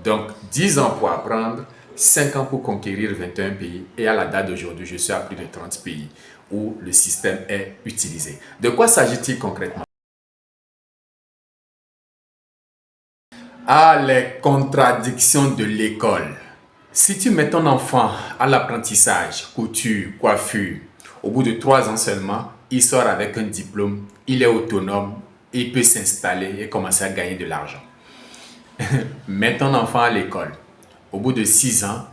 Donc 10 ans pour apprendre, 5 ans pour conquérir 21 pays et à la date d'aujourd'hui, je suis à plus de 30 pays où le système est utilisé. De quoi s'agit-il concrètement? Ah, les contradictions de l'école. Si tu mets ton enfant à l'apprentissage, couture, coiffure, au bout de 3 ans seulement, il sort avec un diplôme, il est autonome, il peut s'installer et commencer à gagner de l'argent. Mets ton enfant à l'école. Au bout de 6 ans,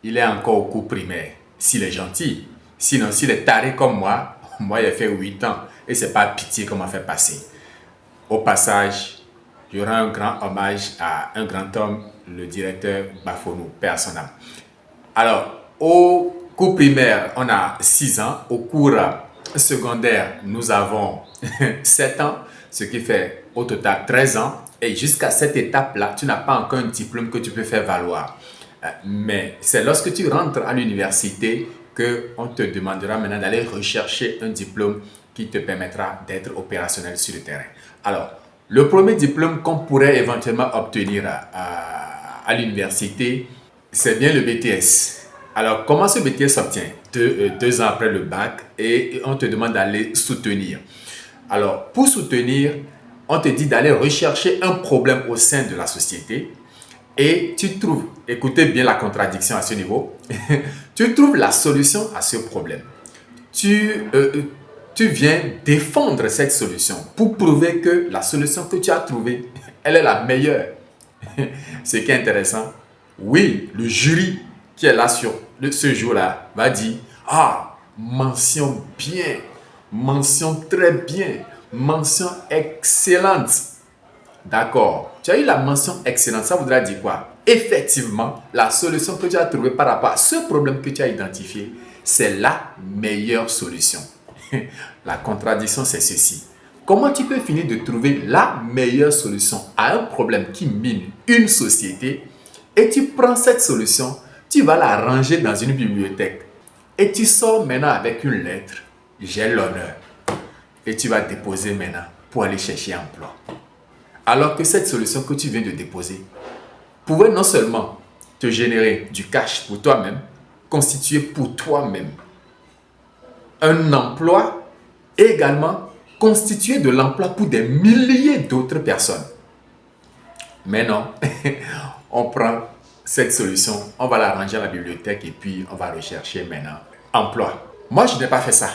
il est encore au cours primaire. S'il est gentil. Sinon, s'il est taré comme moi j'ai fait 8 ans. Et c'est pas pitié qu'on m'a fait passer. Au passage, je rends un grand hommage à un grand homme, le directeur Bafonou, paix à son âme. Alors, au cours primaire, on a 6 ans. Au cours secondaire, nous avons 7 ans, ce qui fait au total 13 ans. Et jusqu'à cette étape-là, tu n'as pas encore un diplôme que tu peux faire valoir. Mais c'est lorsque tu rentres à l'université qu'on te demandera maintenant d'aller rechercher un diplôme qui te permettra d'être opérationnel sur le terrain. Alors, le premier diplôme qu'on pourrait éventuellement obtenir à l'université, c'est bien le BTS. Alors, comment ce BTS s'obtient? 2 ans après le bac et on te demande d'aller soutenir. Alors, pour soutenir, on te dit d'aller rechercher un problème au sein de la société et tu trouves, écoutez bien la contradiction à ce niveau, tu trouves la solution à ce problème. Tu viens défendre cette solution pour prouver que la solution que tu as trouvée, elle est la meilleure. Ce qui est intéressant, oui, le jury qui est là sur ce jour-là va dire « Ah, mention bien, mention très bien, mention excellente. » D'accord, tu as eu la mention excellente, ça voudra dire quoi? Effectivement, la solution que tu as trouvée par rapport à ce problème que tu as identifié, c'est la meilleure solution. La contradiction, c'est ceci. Comment tu peux finir de trouver la meilleure solution à un problème qui mine une société et tu prends cette solution, tu vas la ranger dans une bibliothèque et tu sors maintenant avec une lettre, j'ai l'honneur, et tu vas déposer maintenant pour aller chercher un emploi. Alors que cette solution que tu viens de déposer pouvait non seulement te générer du cash pour toi-même, constituer pour toi-même un emploi et également constituer de l'emploi pour des milliers d'autres personnes. Mais non, on prend cette solution, on va la ranger à la bibliothèque et puis on va rechercher maintenant emploi. Moi, je n'ai pas fait ça.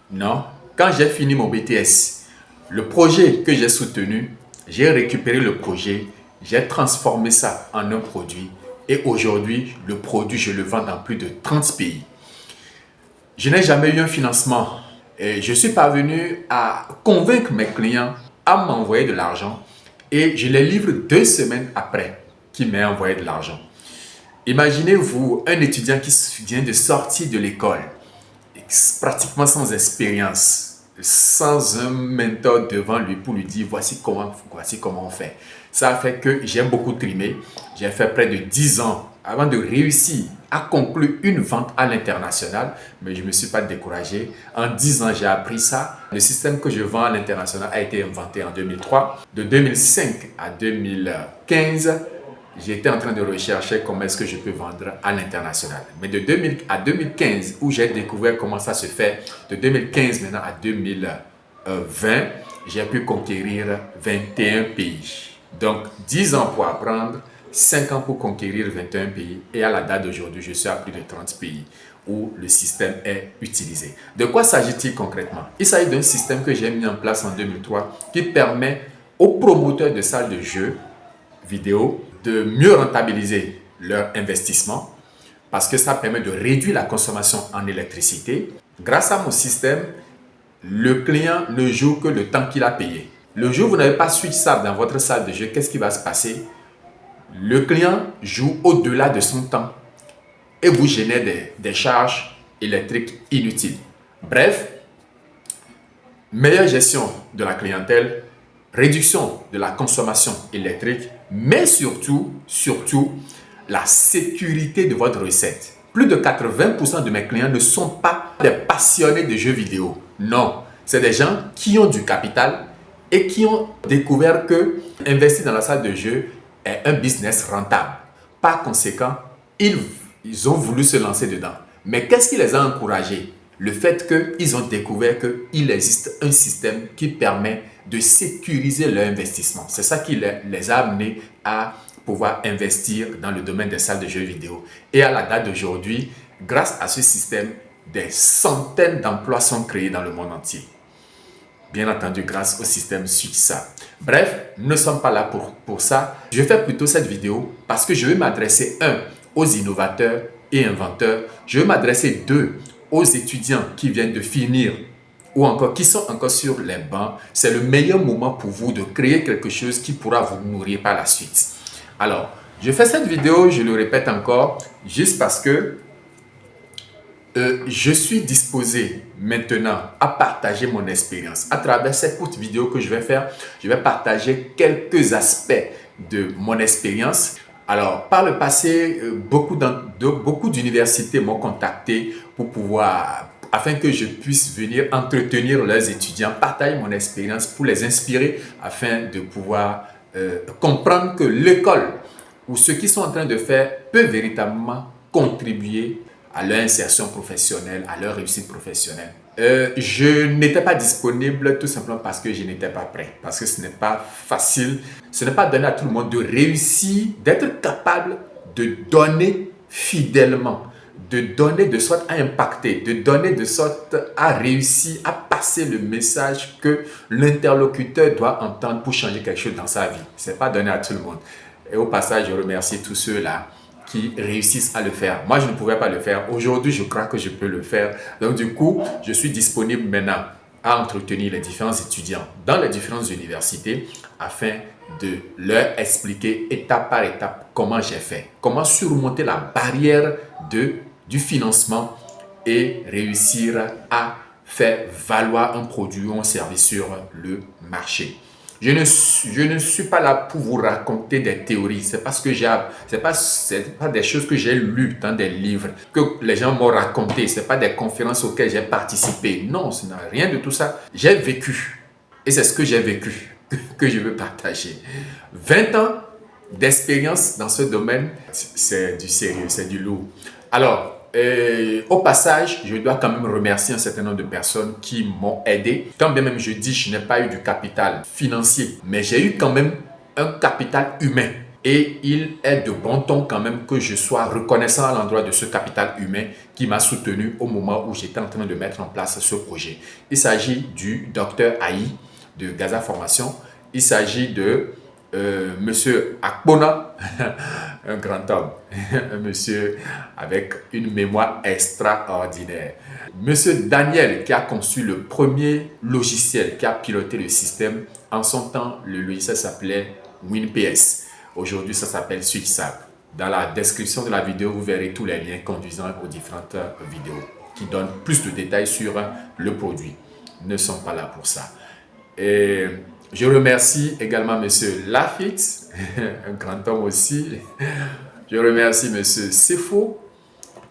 Non, quand j'ai fini mon BTS, le projet que j'ai soutenu, j'ai récupéré le projet, j'ai transformé ça en un produit et aujourd'hui, le produit, je le vends dans plus de 30 pays. Je n'ai jamais eu un financement et je suis parvenu à convaincre mes clients à m'envoyer de l'argent et je les livre 2 semaines après qu'ils m'aient envoyé de l'argent. Imaginez-vous un étudiant qui vient de sortir de l'école, pratiquement sans expérience, sans un mentor devant lui pour lui dire voici comment on fait. Ça a fait que j'ai beaucoup trimé. J'ai fait près de 10 ans avant de réussir à conclure une vente à l'international, mais je ne me suis pas découragé. En 10 ans, j'ai appris ça. Le système que je vends à l'international a été inventé en 2003. De 2005 à 2015, j'étais en train de rechercher comment est-ce que je peux vendre à l'international. Mais de 2000 à 2015, où j'ai découvert comment ça se fait, de 2015 maintenant à 2020, j'ai pu conquérir 21 pays. Donc, 10 ans pour apprendre, 5 ans pour conquérir 21 pays. Et à la date d'aujourd'hui, je suis à plus de 30 pays où le système est utilisé. De quoi s'agit-il concrètement? Il s'agit d'un système que j'ai mis en place en 2003 qui permet aux promoteurs de salles de jeux vidéo de mieux rentabiliser leur investissement parce que ça permet de réduire la consommation en électricité. Grâce à mon système, le client ne joue que le temps qu'il a payé. Le jour où vous n'avez pas switch ça dans votre salle de jeu, qu'est-ce qui va se passer? Le client joue au-delà de son temps et vous génère des charges électriques inutiles. Bref, meilleure gestion de la clientèle, réduction de la consommation électrique, mais surtout, la sécurité de votre recette. Plus de 80% de mes clients ne sont pas des passionnés de jeux vidéo. Non, c'est des gens qui ont du capital et qui ont découvert que investir dans la salle de jeu est un business rentable. Par conséquent, ils ont voulu se lancer dedans. Mais qu'est-ce qui les a encouragés? Le fait qu'ils ont découvert qu'il existe un système qui permet de sécuriser leur investissement. C'est ça qui les a amenés à pouvoir investir dans le domaine des salles de jeux vidéo. Et à la date d'aujourd'hui, grâce à ce système, des centaines d'emplois sont créés dans le monde entier. Bien entendu, grâce au système SwitchSap. Bref, nous ne sommes pas là pour ça. Je fais plutôt cette vidéo parce que je veux m'adresser, aux innovateurs et inventeurs. Je veux m'adresser, aux étudiants qui viennent de finir ou encore qui sont encore sur les bancs. C'est le meilleur moment pour vous de créer quelque chose qui pourra vous nourrir par la suite. Alors, je fais cette vidéo, je le répète encore, juste parce que je suis disposé maintenant à partager mon expérience. À travers cette courte vidéo que je vais faire, je vais partager quelques aspects de mon expérience. Alors, par le passé, beaucoup d'universités m'ont contacté afin que je puisse venir entretenir leurs étudiants, partager mon expérience pour les inspirer afin de pouvoir comprendre que l'école ou ce qu'ils sont en train de faire peut véritablement contribuer à leur insertion professionnelle, à leur réussite professionnelle. Je n'étais pas disponible tout simplement parce que je n'étais pas prêt. Parce que ce n'est pas facile, ce n'est pas donné à tout le monde de réussir, d'être capable de donner fidèlement, de donner de sorte à impacter, de donner de sorte à réussir à passer le message que l'interlocuteur doit entendre pour changer quelque chose dans sa vie. Ce n'est pas donné à tout le monde. Et au passage, je remercie tous ceux-là qui réussissent à le faire. Moi, je ne pouvais pas le faire. Aujourd'hui, je crois que je peux le faire. Donc, du coup, je suis disponible maintenant à entretenir les différents étudiants dans les différentes universités afin de leur expliquer étape par étape comment j'ai fait, comment surmonter la barrière du financement et réussir à faire valoir un produit ou un service sur le marché. Je ne suis pas là pour vous raconter des théories. C'est pas des choses que j'ai lues dans des livres, que les gens m'ont raconté. Ce n'est pas des conférences auxquelles j'ai participé. Non, ce n'est rien de tout ça. J'ai vécu. Et c'est ce que j'ai vécu que je veux partager. 20 ans d'expérience dans ce domaine, c'est du sérieux, c'est du lourd. Alors, au passage, je dois quand même remercier un certain nombre de personnes qui m'ont aidé. Quand bien même je dis je n'ai pas eu du capital financier, mais j'ai eu quand même un capital humain. Et il est de bon ton quand même que je sois reconnaissant à l'endroit de ce capital humain qui m'a soutenu au moment où j'étais en train de mettre en place ce projet. Il s'agit du docteur Aïe de Gaza Formation. Il s'agit de Monsieur Akpona, un grand homme, un monsieur avec une mémoire extraordinaire. Monsieur Daniel qui a conçu le premier logiciel qui a piloté le système. En son temps, le logiciel s'appelait WinPS. Aujourd'hui, ça s'appelle SwitchSap. Dans la description de la vidéo, vous verrez tous les liens conduisant aux différentes vidéos qui donnent plus de détails sur le produit. Ils ne sont pas là pour ça. Et je remercie également M. Lafitte, un grand homme aussi. Je remercie M. Sefo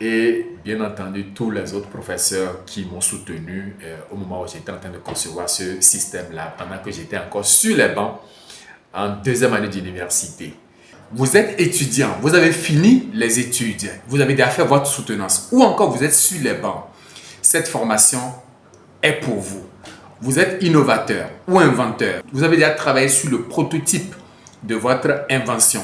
et bien entendu tous les autres professeurs qui m'ont soutenu au moment où j'étais en train de concevoir ce système-là, pendant que j'étais encore sur les bancs en deuxième année d'université. Vous êtes étudiant, vous avez fini les études, vous avez déjà fait votre soutenance ou encore vous êtes sur les bancs. Cette formation est pour vous. Vous êtes innovateur ou inventeur. Vous avez déjà travaillé sur le prototype de votre invention.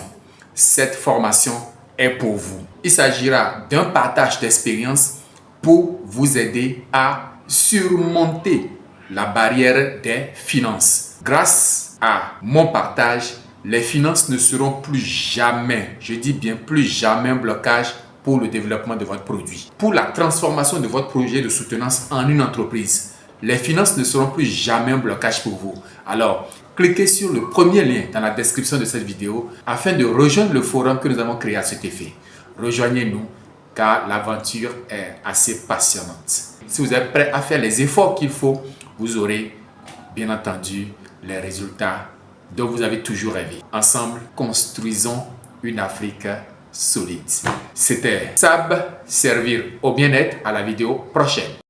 Cette formation est pour vous. Il s'agira d'un partage d'expérience pour vous aider à surmonter la barrière des finances. Grâce à mon partage, les finances ne seront plus jamais, je dis bien plus jamais, un blocage pour le développement de votre produit. Pour la transformation de votre projet de soutenance en une entreprise. Les finances ne seront plus jamais un blocage pour vous. Alors, cliquez sur le premier lien dans la description de cette vidéo afin de rejoindre le forum que nous avons créé à cet effet. Rejoignez-nous car l'aventure est assez passionnante. Si vous êtes prêt à faire les efforts qu'il faut, vous aurez bien entendu les résultats dont vous avez toujours rêvé. Ensemble, construisons une Afrique solide. C'était Sab, servir au bien-être. À la vidéo prochaine.